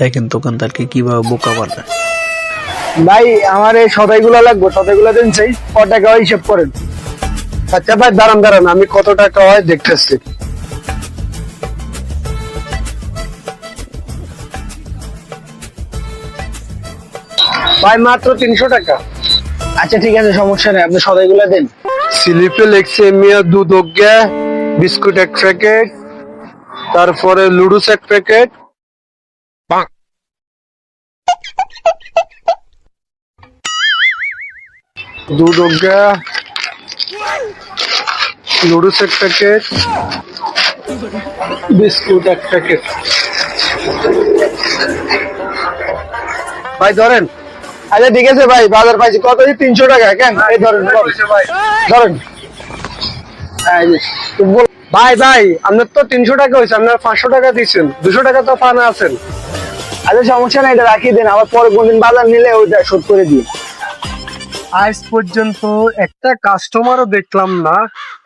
দেখেন দোকানদারকে কিভাবে বোকা বানায়। ভাই আমার এই সদাইগুলো লাগবে, সদাইগুলো দিন চাই, ক টাকা হয় হিসাব করেন। আচ্ছা ভাই দাঁড়ান দাঁড়ান, আমি কত টাকা হয় দেখতেছি। ভাই মাত্র 300 টাকা। আচ্ছা ঠিক আছে, সমস্যা নেই, আপনি সদাইগুলো দেন। স্লিপে লেখছে মিয়া দুধ অজ্ঞা, বিস্কুট এক প্যাকেট, তারপরে লুডুস এক প্যাকেট, দুধ অজ্ঞা, লুডুস এক প্যাকেট, বিস্কুট এক প্যাকেট। ভাই ধরেন। আচ্ছা ঠিক আছে ভাই, বাজার পাইছি কত? 300 টাকা। কেন এই ধরেন ধরেন। ভাই ভাই আপনার তো 300 টাকা হয়েছে, আপনার 500 টাকা দিচ্ছেন, 200 টাকা তো ফানা আছেন। আচ্ছা সমস্যা নাই, এটা রাখিয়ে দেন, আবার পরে কোনদিন বাজার নিলে ওইটা শোধ করে দিন। আজ পর্যন্ত একটা কাস্টমারও দেখলাম না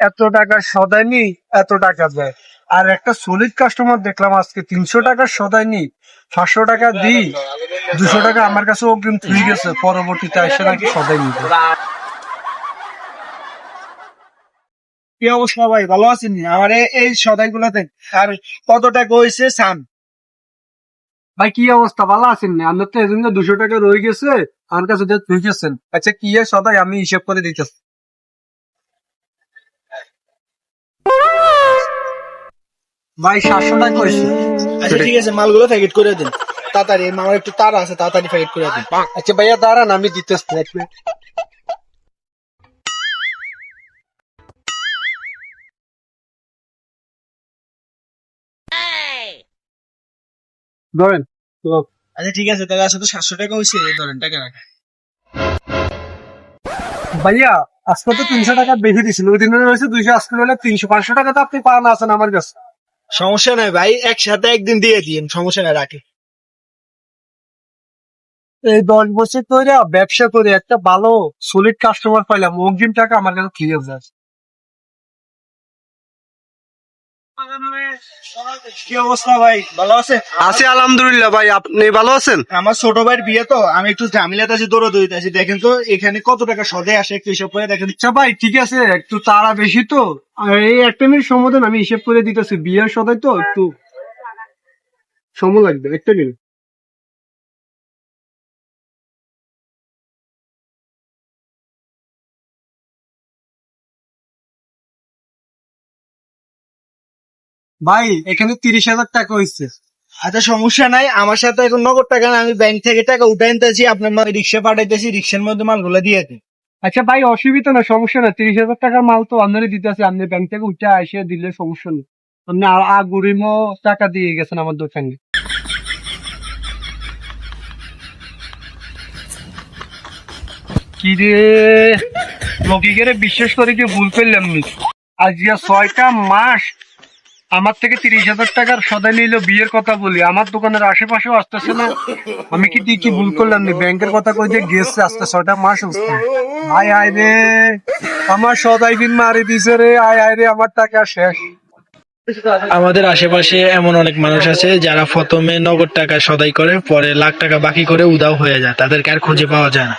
এত টাকা সদাই নি এত টাকা দেয়, আর একটা সলিড কাস্টমার দেখলাম আজকে 300 টাকার সদাই নি 500 টাকা দিই, 200 টাকা আমার কাছে অগ্রিম ঠিক গেছে, পরবর্তীতে এসে নাকি সদাই নিবে। কি অবস্থা ভাই, ভালো আছেন? আমার এই সদাই গুলা দেন, আর কত টাকা হয়েছে সান? ভাই কি অবস্থা, ভালো আছেন না? আপনার তো এজন্য 200 টাকা রয়ে গেছে, আমার কাছে যে তুই গেছেন। আচ্ছা কি এর সদাই আমি হিসাব করে দিতেছি। ভাই 700 টাকা হয়েছে। আচ্ছা ঠিক আছে, মালগুলো প্যাকেট করে দিন তাড়াতাড়ি, আমার একটু তাড়া আছে, তাড়াতাড়ি প্যাকেট করে দিন। আচ্ছা ভাইয়া দাঁড়ান, আমি দিতেছি এক মিনিট। ধরেন। আচ্ছা ঠিক আছে, তাহলে আসলে 700 টাকা হয়েছে, এই ধরেন টাকা রাখা। ভাইয়া আজকে তো 300 টাকা বেশি দিছিল, ওই দিনে রয়েছে 200, আজকে হলে 300, 500 টাকা তো আপনি পান আছেন আমার কাছে। সমস্যা নাই ভাই, একসাথে একদিন দিয়ে দিন, সমস্যা নাই, রাখি। এই 10 বছর ধরে ব্যবসা করে একটা ভালো সলিড কাস্টমার পাইলাম, অগ্রিম টাকা আমার কাছে ক্লিয়ার যায়। কি অবস্থা ভাই, ভালো আছে? আছি আলহামদুলিল্লাহ। ভাই আপনি ভালো আছেন? আমার ছোট ভাইয়ের বিয়ে তো, আমি একটু ঝামেলাতে আছি, দৌড়াদৌড়িতে আছি। দেখেন তো এখানে কত টাকা সদে আসে, একটু হিসাব করে দেখেন। আচ্ছা ভাই ঠিক আছে, একটু তাড়া বেশি তো, আর এই একটা মিনিট সময় দেন, আমি হিসেব করে দিতেছি। বিয়ের সদাই তো একটু সময় লাগবে, একটা মিনিট। ভাই এখানে 30,000 টাকা হয়েছে। আচ্ছা সমস্যা নাই, আমার সাথে এখন নগদ টাকা না, আমি ব্যাংক থেকে টাকা উঠে আনতেছি, আপনার মাল রিক্সা পাঠাইতেছি, রিক্সার মধ্যে মালগুলো দিয়ে দিন। আচ্ছা ভাই অসুবিধা না, সমস্যা না, 30,000 টাকার মাল তো আপনারই দিতে আছে, আপনি ব্যাংক থেকে উঠে এসে দিলে সমস্যা নেই। আপনি আগুরিমও টাকা দিয়ে গেছেন আমার দোকানে। কি রে লকিকে বিশ্বাস করে কি ভুল করলাম নি? আজ 6টা মাস আমার থেকে 30,000 টাকার সদাই নিল, বিয়ের কথা বলি, আমার দোকানের আশেপাশেও আসতেছে না। আমি কি ভুল করলাম নি? ব্যাংকের কথা কই যে গেছে, আসতে 6টা মাস হচ্ছে। আয় আয় রে, আমার সদাই দিন মারি দিছে রে, আয় আয় রে, আমার টাকা শেষ। আমাদের আশেপাশে এমন অনেক মানুষ আছে যারা প্রথমে নগদ টাকা সদাই করে, পরে লাখ টাকা বাকি করে উধাও হয়ে যায়, তাদেরকে আর খুঁজে পাওয়া যায় না।